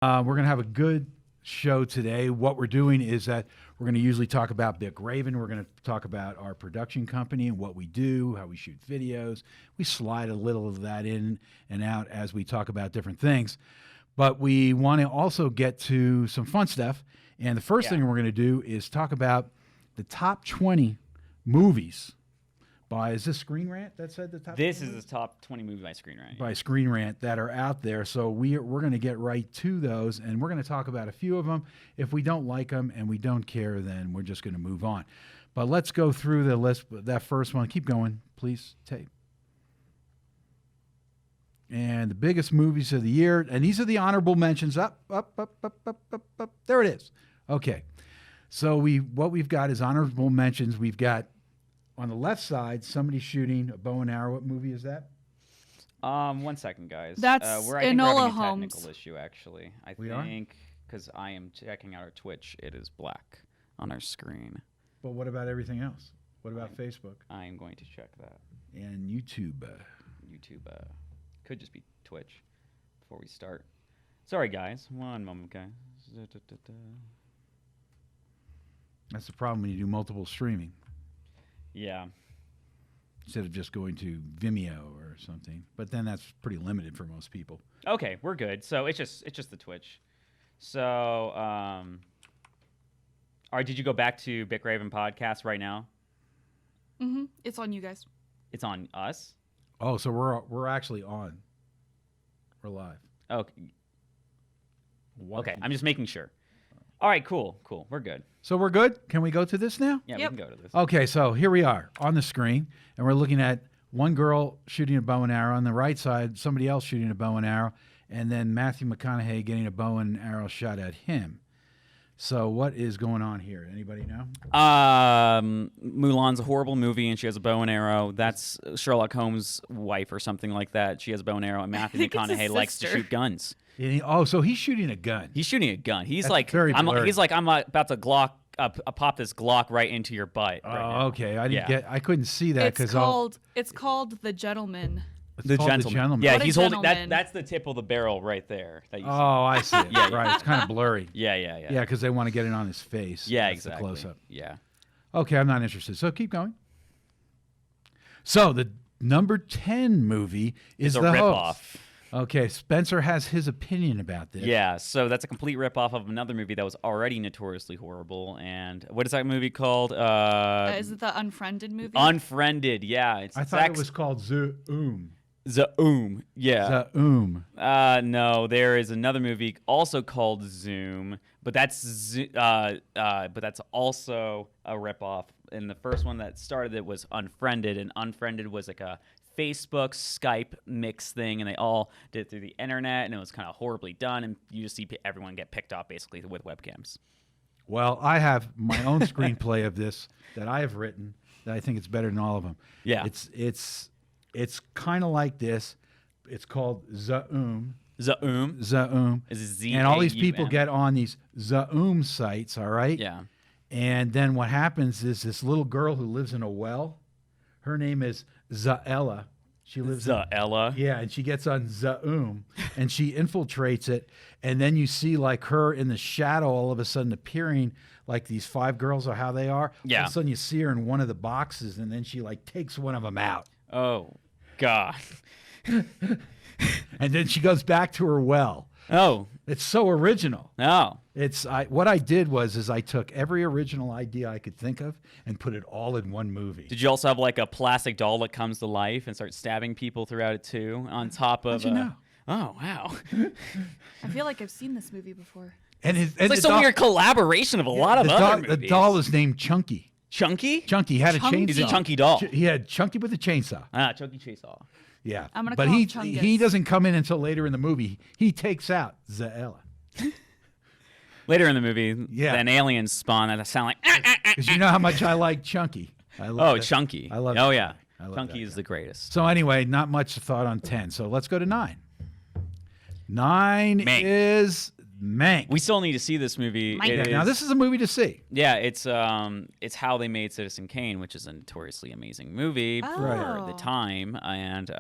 We're going to have a good show today. What we're doing is that we're going to usually talk about Bick Raven. We're going to talk about our production company and what we do, how we shoot videos. We slide a little of that in and out as we talk about different things. But we want to also get to some fun stuff. And the first thing we're going to do is talk about the top 20 movies by, is this Screen Rant that said the top 20 This is the top 20 movies by Screen Rant. by Screen Rant that are out there. So we're going to get right to those, and we're going to talk about a few of them. If we don't like them and we don't care, then we're just going to move on. But let's go through the list. That first one, keep going, please, tape. And the biggest movies of the year, and these are the honorable mentions. Up. There it is. Okay. So what we've got is honorable mentions. We've got on the left side somebody shooting a bow and arrow. What movie is that? 1 second, guys. That's we're having Enola a Holmes. technical issue, actually. I We are? think because I am checking out our Twitch, it is black on our screen. But what about everything else? What about Facebook I am going to check that. and YouTube? YouTube could just be Twitch before we start. Sorry, guys. One moment, guys. That's the problem when you do multiple streaming Yeah. instead of just going to Vimeo or something. But then that's pretty limited for most people. Okay, we're good. So it's just the Twitch. So, all right. Did you go back to Bick Raven podcast right now? Mm-hmm. It's on you guys. It's on us. Oh, so we're actually on. We're live. Okay. What? Okay. I'm just making sure. All right. Cool. We're good. So we're good? Can we go to this now? Yeah, Yep. we can go to this. Okay, so here we are on the screen, and we're looking at one girl shooting a bow and arrow. On the right side, somebody else shooting a bow and arrow, and then Matthew McConaughey getting a bow and arrow shot at him. So what is going on here? Anybody know? Mulan's a horrible movie, and she has a bow and arrow. That's Sherlock Holmes' wife or something like that. She has a bow and arrow, and Matthew think it's his McConaughey likes to sister. shoot guns. So he's shooting a gun. He's shooting a gun. He's That's like, very blurry. he's like, I'm about to pop this Glock right into your butt. right now. Okay. I didn't Yeah. I couldn't see that It's called The Gentleman. The Gentleman. Yeah, What a he's holding that. gentleman. That's the tip of the barrel right there. That you see. Oh, I see it. Yeah, Right. It's kind of blurry. Yeah. Yeah, because they want to get it on his face. Yeah, That's the exactly. close-up. Yeah. Okay, I'm not interested. So keep going. So the number 10 movie is It's a The ripoff. Host. Okay, Spencer has his opinion about this. Yeah, so that's a complete ripoff of another movie that was already notoriously horrible. And what is that movie called? Is it the Unfriended movie? Unfriended. Yeah, it's I thought it was called Zoom. Zoom. Yeah. Zoom. No, there is another movie also called Zoom, but that's also a ripoff. And the first one that started it was Unfriended, and Unfriended was like a Facebook, Skype mix thing, and they all did it through the internet, and it was kind of horribly done, and you just see everyone get picked off basically with webcams. Well, I have my own screenplay of this that I have written that I think it's better than all of them. Yeah. It's kind of like this. It's called Zoom. Zoom. Is it Z-A-U-M? And all these people get on these Zoom sites, all right? Yeah. And then what happens is this little girl who lives in a well, her name is Zaella. She lives Zaella. Yeah, and she gets on Zoom and she infiltrates it. And then you see like her in the shadow all of a sudden appearing like these 5 girls or how they are. Yeah. All of a sudden you see her in one of the boxes and then she like takes one of them out. Oh, God. And then she goes back to her well. Oh. It's so original. No. What I did was I took every original idea I could think of and put it all in one movie. Did you also have like a plastic doll that comes to life and starts stabbing people throughout it too? On top of. How'd you know? Oh wow! I feel like I've seen this movie before. And It's like some weird collaboration of a lot of other movies. The doll is named Chunky. Chunky. Chunky had a chainsaw. He's a chunky doll. He had Chunky with a chainsaw. Chunky Chainsaw. Yeah. I'm gonna but call he him Chungus. he doesn't come in until later in the movie. He takes out Zaella. Later in the movie, Yeah. then aliens spawn that sound like. Because you know how much I like Chunky. I love that. Chunky. I love Oh that yeah, guy. I love Chunky that is guy. the greatest. So anyway, not much thought on 10. So let's go to 9. 9 Mank. is Mank. We still need to see this movie. Mank. It Now is- this is a movie to see. Yeah, it's how they made Citizen Kane, which is a notoriously amazing movie for Oh. the time. And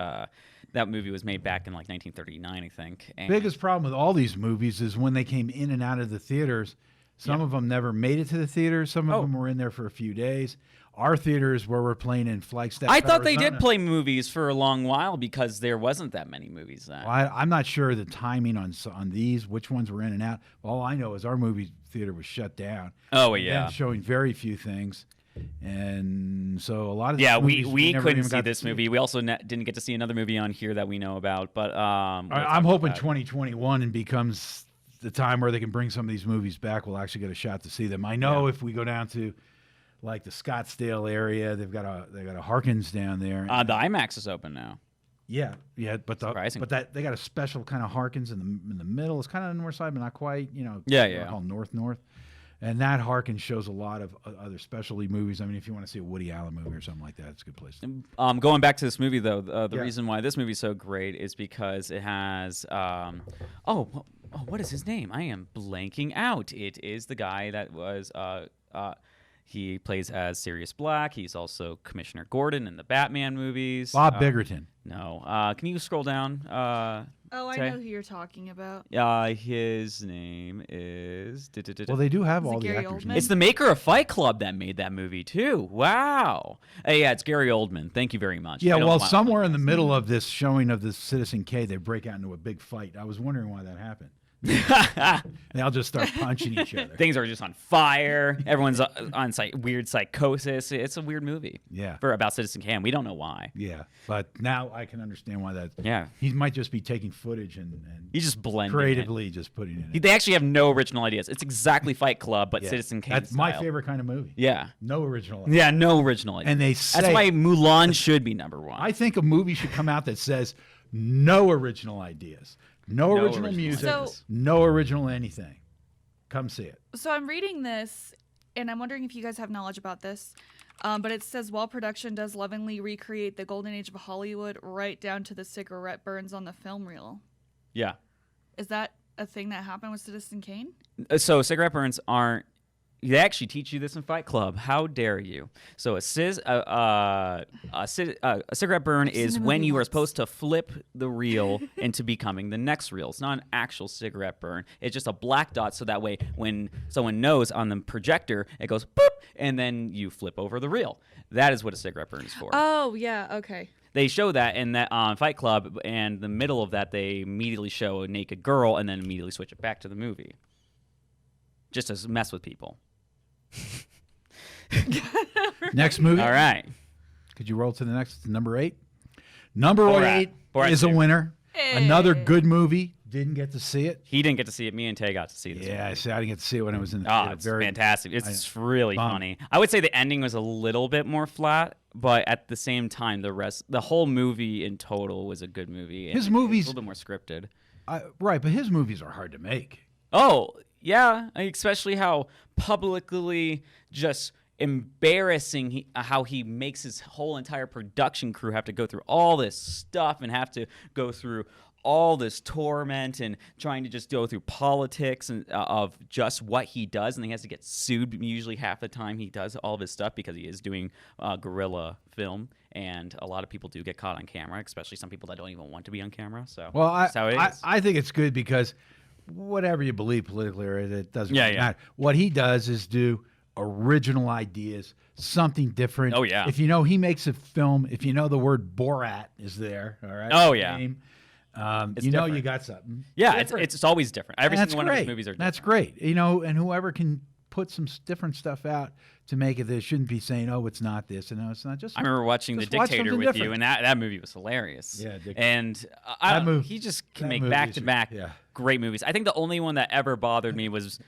that movie was made back in like 1939, I think. And Biggest problem with all these movies is when they came in and out of the theaters. Some of them never made it to the theaters. Some of them were in there for a few days. Our theaters where we're playing in Flagstaff, I thought they Arizona. did play movies for a long while because there wasn't that many movies then. Well, I'm not sure the timing on these, which ones were in and out. All I know is our movie theater was shut down. Oh, And yeah. then showing very few things, and so a lot of Yeah, these movies we never couldn't even see got to this movie. We also didn't get to see another movie on here that we know about. But I'm hoping 2021 and becomes the time where they can bring some of these movies back. We'll actually get a shot to see them. I know if we go down to like the Scottsdale area, they got a Harkins down there. the IMAX is open now. Yeah, but Surprising. that they got a special kind of Harkins in the middle. It's kind of the north side, but not quite. Yeah. Called north. And that Harkins shows a lot of other specialty movies. I mean, if you want to see a Woody Allen movie or something like that, it's a good place. Going back to this movie, though, the Yeah. reason why this movie is so great is because it has. What is his name? I am blanking out. It is the guy that was. He plays as Sirius Black. He's also Commissioner Gordon in the Batman movies. Bob Biggerton. No. Can you scroll down? Oh, I Tay? know who you're talking about. His name is. Well, they do have Is it all the Gary actors. Oldman? It's the maker of Fight Club that made that movie too. Wow. Yeah, it's Gary Oldman. Thank you very much. Yeah, I don't well, know why- somewhere in the middle of this showing of the Citizen K, they break out into a big fight. I was wondering why that happened. They all just start punching each other. Things are just on fire. Everyone's on weird psychosis. It's a weird movie. Yeah. About Citizen Kane. We don't know why. Yeah, but now I can understand why that. Yeah. He might just be taking footage and He just blended creatively just putting it in. They actually have no original ideas. It's exactly Fight Club, but Yeah. Citizen Kane That's my style. favorite kind of movie. Yeah. No original. Yeah, no original ideas. And they say That's why Mulan should be number one. I think a movie should come out that says no original ideas, no original original music, ideas. no original anything. Come see it. So I'm reading this, and I'm wondering if you guys have knowledge about this. But it says, while production does lovingly recreate the golden age of Hollywood right down to the cigarette burns on the film reel. Yeah. Is that a thing that happened with Citizen Kane? So cigarette burns aren't. They actually teach you this in Fight Club. How dare you? So a cigarette burn I've seen is the when movie you are once. supposed to flip the reel into becoming the next reel. It's not an actual cigarette burn. It's just a black dot, so that way when someone knows on the projector, it goes boop, and then you flip over the reel. That is what a cigarette burn is for. Oh, yeah, okay. They show that in that Fight Club, and the middle of that, they immediately show a naked girl, and then immediately switch it back to the movie, just to mess with people. Next movie. All right. Could you roll to the next? Number 8. Number Borat. 8 Borat is a 2. winner. Hey. Another good movie. Didn't get to see it. He didn't get to see it. Me and Tay got to see this. Yeah, I see. I didn't get to see it when I was in the Oh, theater. it's fantastic. It's really bummed. funny. I would say the ending was a little bit more flat, but at the same time, the whole movie in total was a good movie. and His it was movies- a little bit more scripted. Right, but his movies are hard to make. Oh, yeah. Especially how publicly just embarrassing how he makes his whole entire production crew have to go through all this stuff and have to go through all this torment and trying to just go through politics and of just what he does, and he has to get sued usually half the time he does all of his stuff because he is doing guerrilla film, and a lot of people do get caught on camera, especially some people that don't even want to be on camera. So Well, that's how it is. I think it's good because whatever you believe politically, or it doesn't Yeah, really yeah. matter. What he does is do original ideas, something different. Oh, yeah. If you know he makes a film, if you know the word Borat is there, all right? Oh, yeah. Name, It's you know different. you got something. Yeah, different. it's always different. Every And that's single one of his great. movies are different. That's great. You know, and whoever can put some different stuff out to make it, they shouldn't be saying, "Oh, it's not this," and no, it's not. Just I remember watching The just watch Dictator something with you, different. and that movie was hilarious. Yeah, Dictator. And he just can that make movie is- back-to-back yeah. great movies. I think the only one that ever bothered me was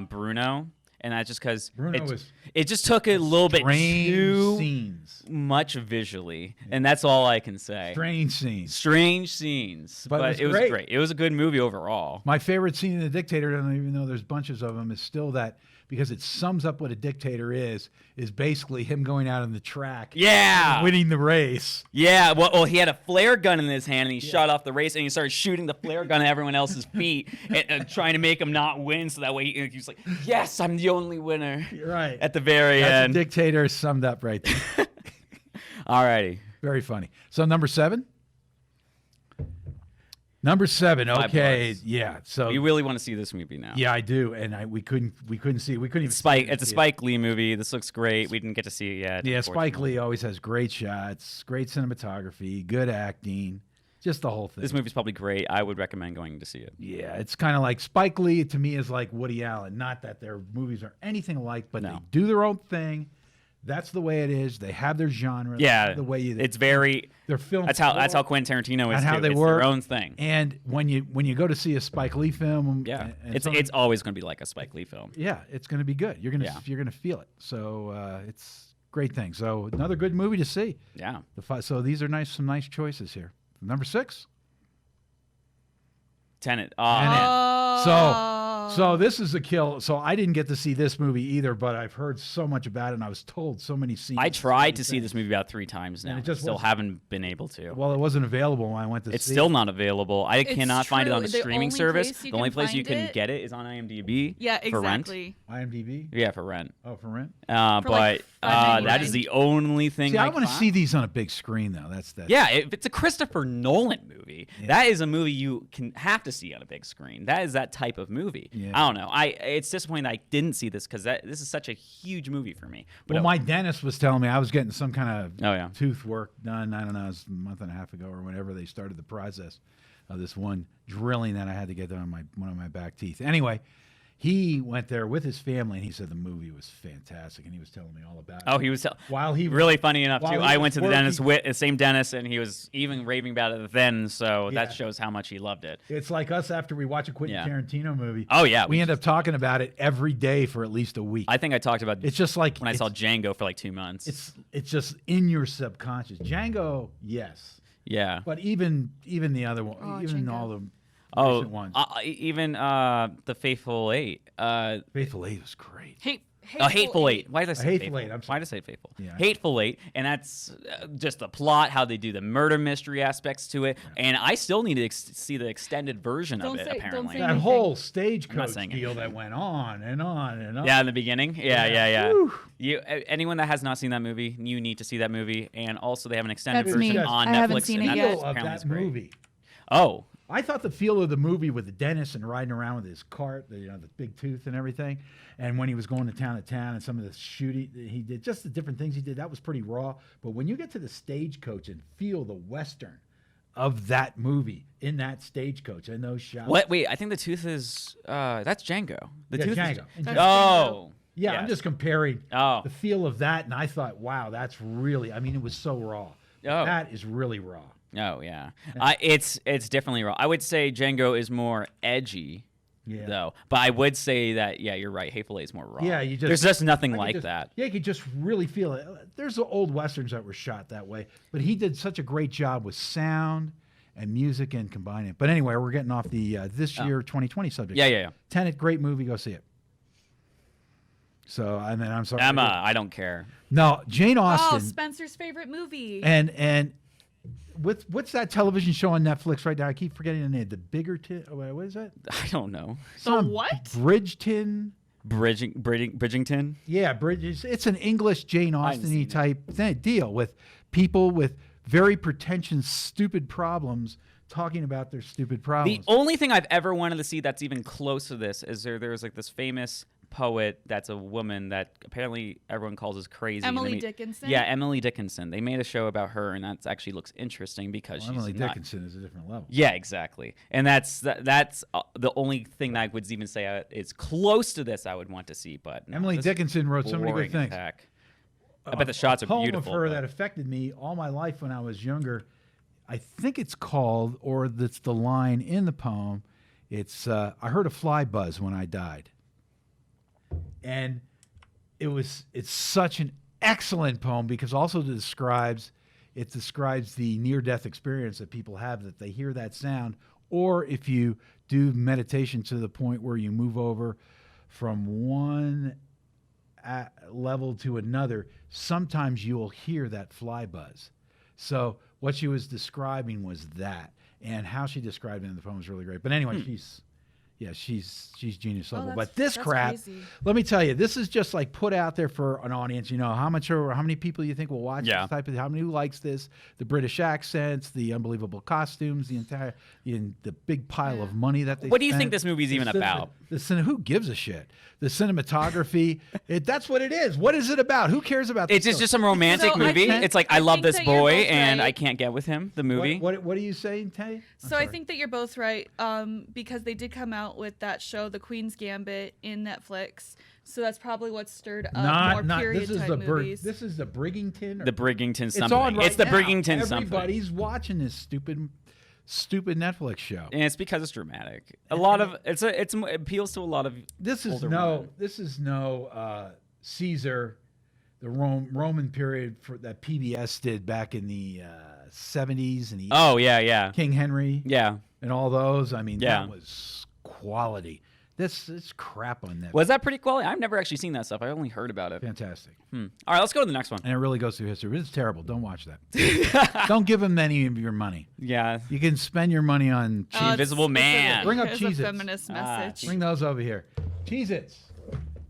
Bruno, and that's just because Bruno was it just took a little bit strange too scenes. much visually, and that's all I can say. Strange scenes. Strange scenes, But but it was great. It was a good movie overall. My favorite scene in The Dictator, even though there's bunches of them, is still that because it sums up what a dictator is basically him going out on the track, Yeah. and winning the race. Yeah, well, he had a flare gun in his hand, and he shot off the race, and he started shooting the flare gun at everyone else's feet, and trying to make him not win, so that way he was like, yes, I'm the only winner. You're right. At the very That's end. a dictator summed up right there. Alrighty. Very funny. So number 7, Number 7. Five Okay, bucks. yeah. So You really want to see this movie now. yeah, I do, and we couldn't see. We couldn't even. Spike. see it. It's a Spike Lee movie. This looks great. We didn't get to see it yet. Yeah, Spike unfortunately. Lee always has great shots, great cinematography, good acting, just the whole thing. This movie's probably great. I would recommend going to see it. Yeah, it's kind of like Spike Lee to me is like Woody Allen. Not that their movies are anything alike, but No. they do their own thing. That's the way it is. They have their genre. Yeah, the way it's very. their film. That's how Quentin Tarantino is and how too. they It's work. their own thing. And when you go to see a Spike Lee film, Yeah, and it's always going to be like a Spike Lee film. yeah, it's going to be good. You're gonna feel it. So it's a great thing. So another good movie to see. Yeah. So these are some nice choices here. Number 6. Tenet. So this is a kill. So I didn't get to see this movie either, but I've heard so much about it, and I was told so many scenes. I tried to see this movie about 3 times now. And it just Still wasn't- haven't been able to. Well, it wasn't available when I went to It's see still it. not available. I cannot find it on true. the The streaming only service. place you The only can place you find can it- get it is on IMDb. Yeah, For rent. exactly. IMDb. Yeah, for rent. Oh, for rent. For like But $5.99. that is the only thing. See, I want to find. see these on a big screen though. That's that. Yeah, if it's a Christopher Nolan movie, that is a movie you can have to see on a big screen. That is that type of movie. Yeah. I don't know. It's disappointing that I didn't see this because this is such a huge movie for me. But Well, my dentist was telling me I was getting some kind of Oh, yeah. tooth work done. I don't know, it was a month and a half ago or whenever they started the process of this one drilling that I had to get done on one of my back teeth. Anyway, he went there with his family and he said the movie was fantastic and he was telling me all about it. he was While he really funny enough while too. he I was went to the working- dentist with the same dentist, and he was even raving about it then. So Yeah. that shows how much he loved it. It's like us after we watch a Quentin Yeah. Tarantino movie. Oh, yeah, we we end up talking about it every day for at least a week. I think I talked about It's just like when I saw it's- Django for like 2 months. It's just in your subconscious. Django, yes, yeah. but even the other one, Oh, even Django. all the Oh, recent ones. even the Faithful Eight. Faithful Eight was great. Hateful Eight. Why did I say Hateful Faithful? Eight, I'm Why did I say Faithful? Yeah. Hateful Eight, and that's just the plot, how they do the murder mystery aspects to it, and I still need to see the extended version Don't of it. say- don't Apparently, say That anything. whole stagecoach saying deal that went on and on and on. yeah, in the beginning, yeah. Whew. Anyone that has not seen that movie, you need to see that movie, and also they have an extended That's version me. on I Netflix. haven't seen and it that's yet. Feel of apparently that is great. movie. Oh, I thought the feel of the movie with the dentist and riding around with his cart, the big tooth and everything, and when he was going to town and some of the shooting that he did, just the different things he did, that was pretty raw. But when you get to the stagecoach and feel the western of that movie in that stagecoach and those shots. what? Wait, I think the tooth is that's Django. The Yeah, tooth Django. is And That's Oh, Yeah, yes. I'm just comparing Oh. the feel of that, and I thought, wow, that's really, I mean, it was so raw. Oh. That is really raw. Oh yeah, it's definitely raw. I would say Django is more edgy, Yeah. though. But I would say that You're right. Hateful Eight is more raw. Yeah, you just there's just nothing I could like just- that. Yeah, you could just really feel it. There's old westerns that were shot that way, but he did such a great job with sound and music and combining it. But anyway, we're getting off the this year 2020 subject. Yeah. Tenet, great movie. Go see it. So, and then I'm sorry. Emma, I don't care. No, Jane Oh, Austen. Spencer's favorite movie. and what's that television show on Netflix right now? I keep forgetting the name. The Biggerton. What is that? I don't know. what? Bridgeton. Bridgington. Yeah, Bridges. It's an English Jane Austen-y seen it. type deal with people with very pretentious, stupid problems talking about their stupid The problems. only thing I've ever wanted to see that's even close to this is there's like this famous poet that's a woman that apparently everyone calls as crazy. Emily They made- Dickinson? Yeah, Emily Dickinson. They made a show about her, and that actually looks interesting because Well, she's Emily not- Dickinson is a different level. Yeah, exactly. And that's the only thing that I would even say is close to this I would want to see. But no, Emily this Dickinson wrote so many boring good things. heck. I bet the shots are poem beautiful. of her but- that affected me all my life when I was younger. I think it's called, or that's the line in the poem. It's I heard a fly buzz when I died, and it's such an excellent poem because also it describes the near-death experience that people have, that they hear that sound, or if you do meditation to the point where you move over from one level to another, sometimes you'll hear that fly buzz. So what she was describing was that, and how she described it in the poem was really great. But anyway, Yeah, she's genius level. that's- But this that's crap, crazy. let me tell you, this is just like put out there for an audience. You know, how many people you think will watch Yeah. this type of? How many who likes this? The British accents, the unbelievable costumes, the big pile of money that they. What do you spent. think this movie's even about? Who gives a shit? The cinematography. That's what it is. What is it about? Who cares about? It's this just stuff? some romantic So I movie. think- It's like I I love think this that you're boy both and right. I can't get with him. The movie. What are you saying, Tay? So I think that you're both right, because they did come out with that show, The Queen's Gambit, in Netflix. So that's probably what stirred up more period type movies. This is the Brigington. The Brigington It's something. on right It's the now. Brigington something. Everybody's watching this stupid Netflix show. And it's because it's dramatic. A lot of it appeals to a lot of This is older no women. Caesar, the Roman period that PBS did back in the 70s and Oh yeah. King Henry Yeah. and all those. I mean, Yeah. that was quality. This is crap on Netflix. Was that pretty quality? I've never actually seen that stuff. I only heard about it. Fantastic. All right, let's go to the next one. And it really goes through history. It's terrible. Don't watch that. Don't give them any of your money. Yeah. You can spend your money on The Invisible Man. Bring up It's Cheez-Its. a feminist message. Bring those over here. Cheez-Its.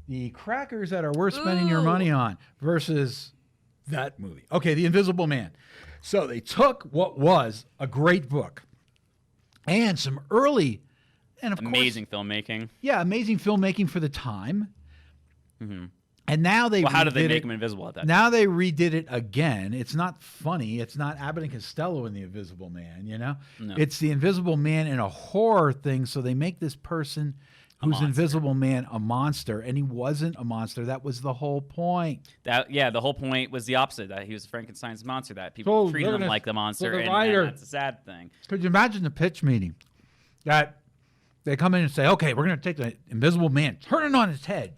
The crackers that are worth spending your money on versus that movie. Okay, The Invisible Man. So they took what was a great book and some early, and of Amazing course, filmmaking. yeah, amazing filmmaking for the time. And now they Well, how did they redid make it- him invisible at that? Now they redid it again. It's not funny. It's not Abbott and Costello in The Invisible Man, you know? No. It's The Invisible Man in a horror thing, so they make this person who's monster. Invisible Man a monster, and he wasn't a monster. That was the whole point. The whole point was the opposite. That he was Frankenstein's monster. That people So treated they're him gonna- like the monster, so the and writer- that's a sad thing. Could you imagine the pitch meeting? That they come in and say, okay, we're going to take the Invisible Man, turn it on its head,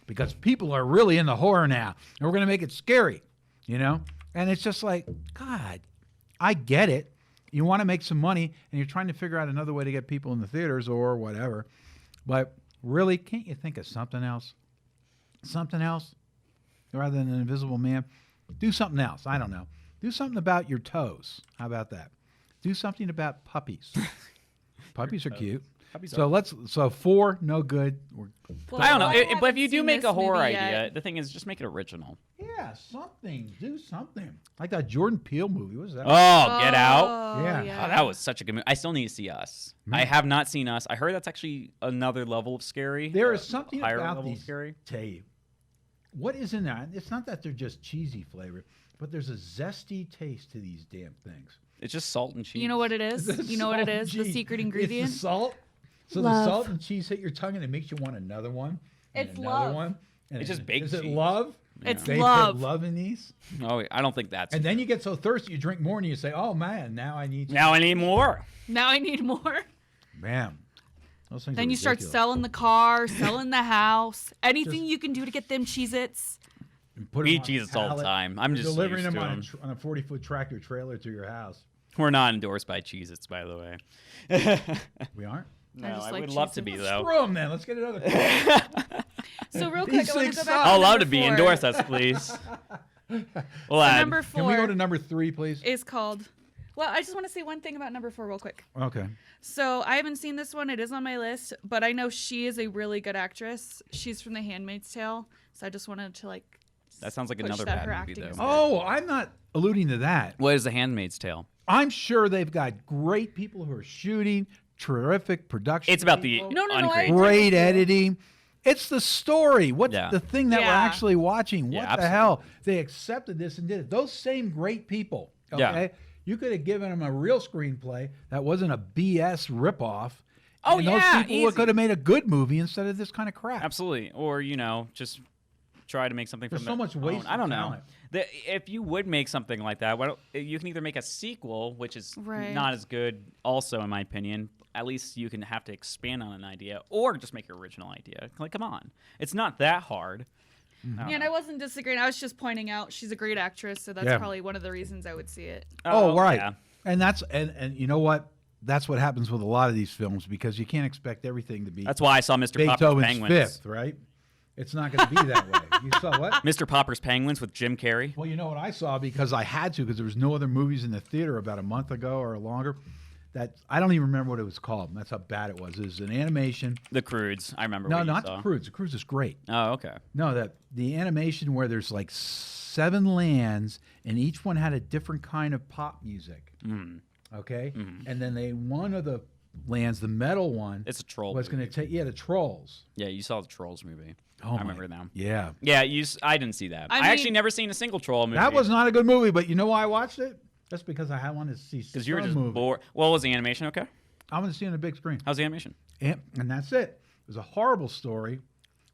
because people are really into horror now, and we're going to make it scary, you know? And it's just like, God, I get it. You want to make some money, and you're trying to figure out another way to get people in the theaters or whatever. But really, can't you think of something else? Something else? Rather than an Invisible Man? Do something else. I don't know. Do something about your toes. How about that? Do something about puppies. Puppies are cute. Puppies So 4, no good. Well, I don't know. I But if haven't you do seen make this a horror movie idea, yet. the thing is just make it original. Yeah, something. Do something. Like that Jordan Peele movie. What was that? Oh, Get Out. Yeah. Oh, that was such a good movie. I still need to see Us. I have not seen Us. I heard that's actually another level of scary. There is something higher about level of these. scary. Tell you, what is in there? It's not that they're just cheesy flavor, but there's a zesty taste to these damn things. It's just salt and cheese. You know what it is? You know what it is? The Cheese. secret It's ingredient? the salt. So Love. the salt and cheese hit your tongue, and it makes you want another one. And It's another love. one. And It's just baked Is it cheese. love? It's They love. put love in these. Oh, I don't think that's. And then you get so thirsty, you drink more, and you say, "Oh man, now I need." Now I need more. Now I need more. Man, those things. Then are you start ridiculous. selling the car, selling the house, anything you can do to get them Cheez-Its. And put 'em We eat on a Cheez-Its all the pallet. time. I'm You're just delivering used them to on them. on a 40-foot tractor trailer to your house. We're not endorsed by Cheez-Its, by the way. We aren't. No, just I like would love to be Cheez-Its. though. Screw 'em then. Let's get another. So real These quick, I want things to go suck. back. I'll to love number to be 4. endorse us, please. We'll add. Number Can we go 4 to number 3, please? is called. Well, I just want to say one thing about number 4 real quick. Okay. So I haven't seen this one. It is on my list, but I know she is a really good actress. She's from The Handmaid's Tale, so I just wanted to like. That sounds like push another that bad her movie, acting though. is good. Oh, I'm not alluding to that. What is The Handmaid's Tale? I'm sure they've got great people who are shooting, terrific production. It's about the people, No, I ungraded. great editing. It's the story. What's Yeah. the thing that we're Yeah. actually watching? What Yeah, the hell? They accepted this and did it. Those same great people. Okay. Yeah. You could have given them a real screenplay that wasn't a BS ripoff. Oh, and yeah, those people easy. could have made a good movie instead of this kind of crap. Absolutely. Or, just try to make something There's from so their much waste own. I don't of know. talent. If you would make something like that, you can either make a sequel, which is Right. not as good, also in my opinion. At least you can have to expand on an idea, or just make your original idea. Like, come on, it's not that hard. Yeah, and I wasn't disagreeing. I was just pointing out she's a great actress, so that's Yeah. probably one of the reasons I would see it. Oh, right. yeah. And that's and you know what? That's what happens with a lot of these films because you can't expect everything to be That's why I saw Mr. Popper's Beethoven's Penguins. Fifth, right? It's not going to be that way. You saw what? Mr. Popper's Penguins with Jim Carrey. Well, you know what I saw because I had to because there was no other movies in the theater about a month ago or longer. that I don't even remember what it was called. That's how bad it was. It was an animation. The Crudes. I remember. No, what you not saw. the Cruise. The Cruise is great. Oh, okay. No, that the animation where there's like 7 lands and each one had a different kind of pop music. Okay, and then one of the lands, the metal one, It's a troll. was going to take the Trolls. Yeah, you saw the Trolls movie. Oh, I remember them. Yeah, Yeah, I didn't see that. I I actually mean- never seen a single troll movie. that was not a good movie. But you know why I watched it? That's because I wanted to see because you were some just movie. bored. Well, was the animation okay? I want to see it on a big screen. How's the animation? And that's it. It was a horrible story,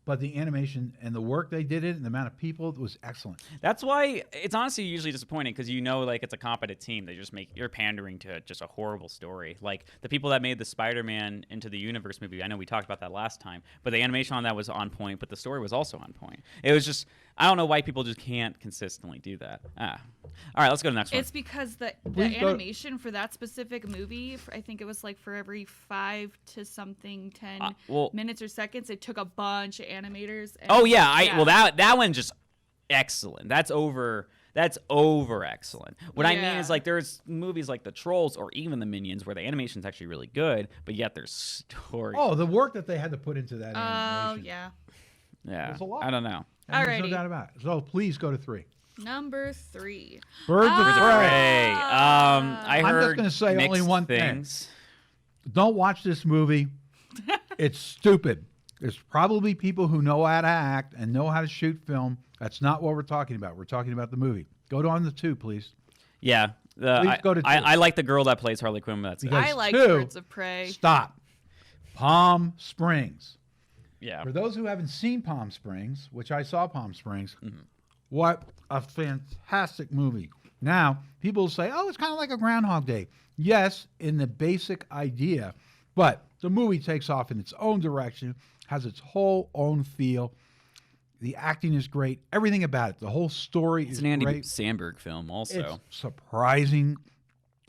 but the animation and the work they did it and the amount of people was excellent. That's why it's honestly usually disappointing because like it's a competent team. You're pandering to just a horrible story. Like the people that made the Spider-Man Into the Universe movie. I know we talked about that last time, but the animation on that was on point, but the story was also on point. It was just I don't know why people just can't consistently do that. All right, let's go to the next one. It's because the Please go- animation for that specific movie, I think it was like for every 5 to something 10 well- minutes or seconds, it took a bunch of animators. And Oh yeah, well that one's just excellent. That's over excellent. What I mean Yeah. is like there's movies like The Trolls or even The Minions where the animation's actually really good, but yet their story. Oh, the work that they had to put into that Oh, animation. yeah. yeah, it's a lot. I don't know. And there's no Alrighty. doubt about it. So please go to 3. Number 3. Birds of Birds of Prey. Prey. I I'm just heard gonna say only mixed one thing. things. Don't watch this movie. It's stupid. There's probably people who know how to act and know how to shoot film. That's not what we're talking about. We're talking about the movie. Go on the 2, please. Yeah, Please go to 2. I like the girl that plays Harley Quinn. But that's it. Because I like 2, Birds of Prey. Stop. Palm Springs. Yeah, For those who haven't seen Palm Springs, which I saw Palm Springs, Mm-hmm. what a fantastic movie. Now, people say, oh, it's kind of like a Groundhog Day. Yes, in the basic idea, but the movie takes off in its own direction, has its whole own feel. The acting is great. Everything about it. The whole story it's is an Andy great. Samberg film also. It's surprising.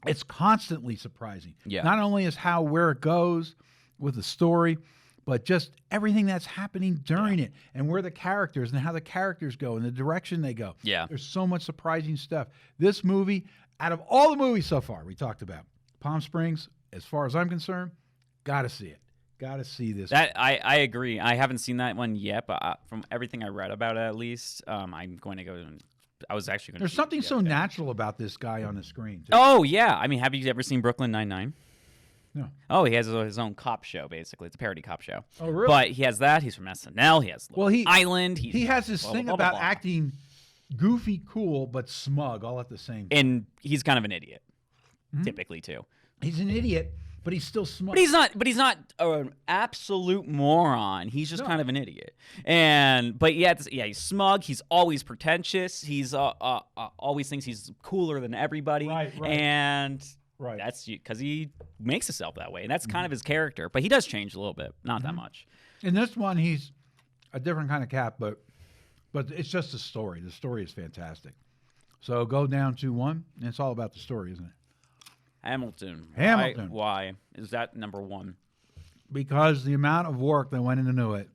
It's constantly surprising. Yeah. Not only is where it goes with the story, but just everything that's happening during it and where the characters and how the characters go and the direction they go. Yeah. There's so much surprising stuff. This movie, out of all the movies so far we talked about, Palm Springs, as far as I'm concerned, got to see it. Got to see this. That I agree. I haven't seen that one yet, but from everything I read about it, at least, I'm going to go. I was actually going to. There's something so natural about this guy on the screen, too. Oh yeah, I mean, have you ever seen Brooklyn Nine-Nine? No. Oh, he has his own cop show. Basically, it's a parody cop show. Oh, really? But he has that. He's from SNL. He has Well, Island. He has this blah, thing blah, blah, about blah. acting goofy, cool, but smug all at the same time. and he's kind of an idiot, Hmm? typically too. He's an idiot, but he's still smug. But he's not. But he's not an absolute moron. He's just No. kind of an idiot. But he's smug. He's always pretentious. He's always thinks he's cooler than everybody. Right. And Right. that's because he makes himself that way, and that's kind of his character. But he does change a little bit, not that much. In this one, he's a different kind of cat, but it's just a story. The story is fantastic. So go down to 1, and it's all about the story, isn't it? Hamilton. Hamilton. Why is that number 1? Because the amount of work that went into it.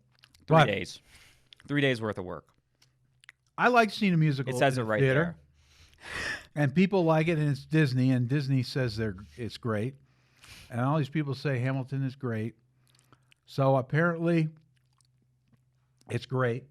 3 But days. 3 days worth of work. I like seeing a musical. It says in it the right theater, there. and people like it, and it's Disney, and Disney says it's great, and all these people say Hamilton is great. So apparently, it's great.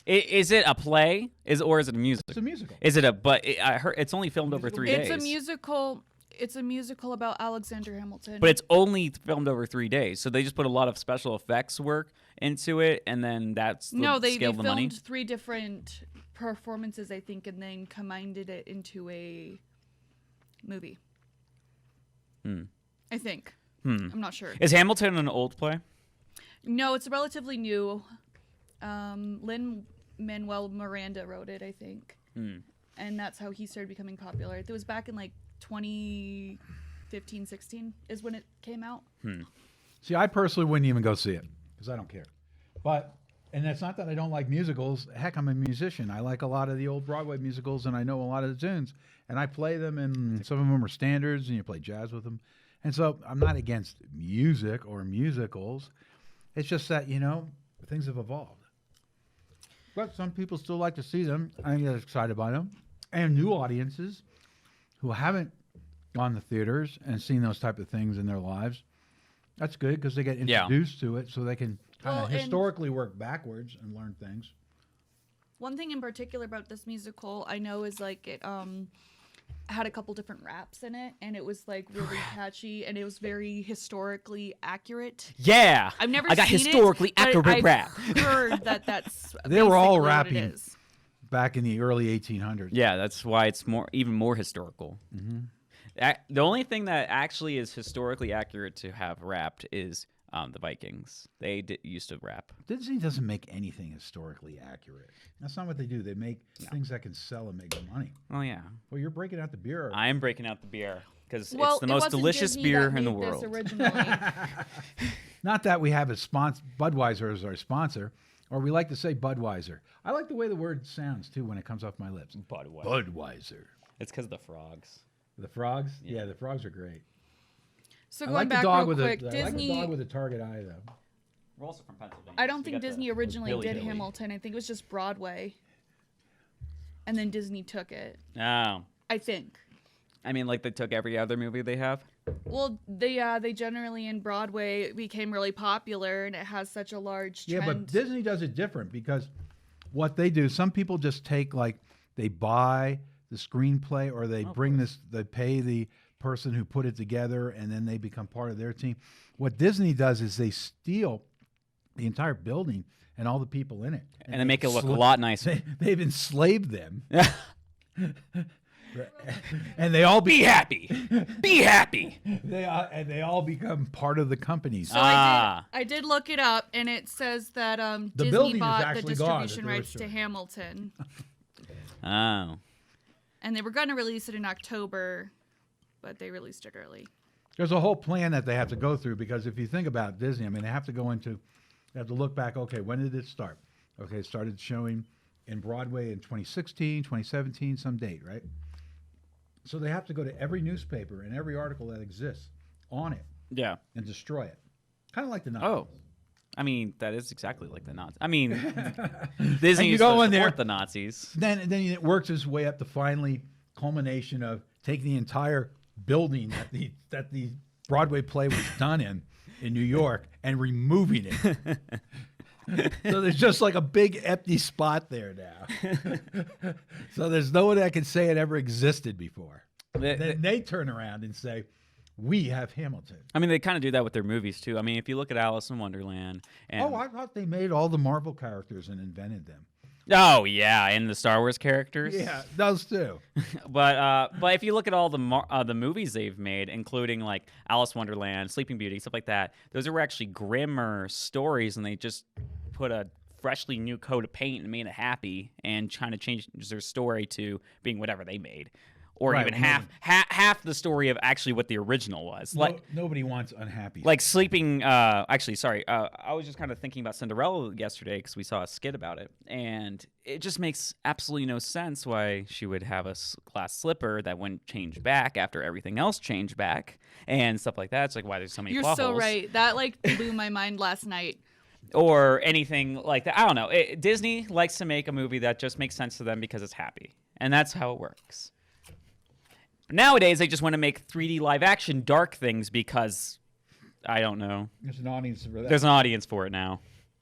Is it a play? Or is it a musical? It's a musical. Is it a? But I heard it's only filmed over 3 days. It's a musical. It's a musical about Alexander Hamilton. But it's only filmed over 3 days, so they just put a lot of special effects work into it, and then that's the no, they scale of the money. filmed 3 different performances, I think, and then combined it into a movie. I think. I'm not sure. Is Hamilton an old play? No, it's relatively new. Lin-Manuel Miranda wrote it, I think. And that's how he started becoming popular. It was back in like 2015, 16 is when it came out. See, I personally wouldn't even go see it because I don't care. And it's not that I don't like musicals. Heck, I'm a musician. I like a lot of the old Broadway musicals, and I know a lot of the tunes. And I play them, and some of them are standards, and you play jazz with them. And so I'm not against music or musicals. It's just that, things have evolved. But some people still like to see them. I get excited by them. And new audiences who haven't on the theaters and seeing those type of things in their lives. That's good because they get introduced to it, so they can kind Well, of and- historically work backwards and learn things. One thing in particular about this musical I know is like it had a couple different raps in it, and it was like really catchy, and it was very historically accurate. Yeah. I've never I got seen historically it, but accurate I've rap. heard that that's They were all basically what it rapping. is. Back in the early 1800s. Yeah, that's why it's even more historical. The only thing that actually is historically accurate to have rapped is the Vikings. They used to rap. Disney doesn't make anything historically accurate. That's not what they do. They make things that can sell and make them money. Oh yeah, Well, you're breaking out the beer. I am breaking out the beer because Well, it's the it most wasn't delicious Disney beer that in the made this world. originally. Not that we have a sponsor, Budweiser as our sponsor, or we like to say Budweiser. I like the way the word sounds too when it comes off my lips. Budweiser. It's because of the frogs. The frogs? Yeah, the frogs are great. So I going like the back dog real with quick, I like the Disney. dog with a target eye though. We're also from Pennsylvania. I don't think Disney originally Billy did Billy. Hamilton. I think it was just Broadway, and then Disney took it. Oh, I think. I mean, like they took every other movie they have. Well, they generally in Broadway became really popular, and it has such a large trend. Yeah, but Disney does it different because what they do, some people just take they buy the screenplay or they they pay the person who put it together and then they become part of their team. What Disney does is they steal the entire building and all the people in it. And they make it look a lot nicer. They've enslaved them. And they all Be happy. Be happy. they all become part of the company. So Ah. I did look it up, and it says that building Disney is bought the actually gone, distribution that they were rights to showing. Hamilton, Oh. and they were going to release it in October, but they released it early. There's a whole plan that they have to go through because if you think about Disney, I mean, they have to go into, they have to look back, okay, when did it start? Okay, it started showing in Broadway in 2016, 2017, some date, right? So they have to go to every newspaper and every article that exists on it Yeah. and destroy it. Kind of like the Nazis. Oh. I mean, that is exactly like the Nazis. I mean, Disney you used to go in there- support the Nazis. Then it works its way up to finally culmination of taking the entire building that the Broadway play was done in New York and removing it. So there's just like a big empty spot there now. So there's no one that can say it ever existed before. Then they turn around and say, we have Hamilton. I mean, they kind of do that with their movies too. I mean, if you look at Alice in Wonderland, and Oh, I thought they made all the Marvel characters and invented them. oh yeah, and the Star Wars characters. Yeah, those too. But if you look at all the movies they've made, including like Alice in Wonderland, Sleeping Beauty, stuff like that, those are actually grimmer stories, and they just put a freshly new coat of paint and made it happy, and trying to change their story to being whatever they made, or Right, even well, half the story of actually what the original was. Like Nobody wants unhappy. like sleeping. Actually, sorry. I was just kind of thinking about Cinderella yesterday because we saw a skit about it, and it just makes absolutely no sense why she would have a glass slipper that wouldn't change back after everything else changed back and stuff like that. It's like why there's so many. You're plot so holes. right. That like blew my mind last night. Or anything like that. I don't know. Disney likes to make a movie that just makes sense to them because it's happy, and that's how it works. Nowadays, they just want to make 3D live action dark things because I don't know. There's an audience for that. There's an audience for it now.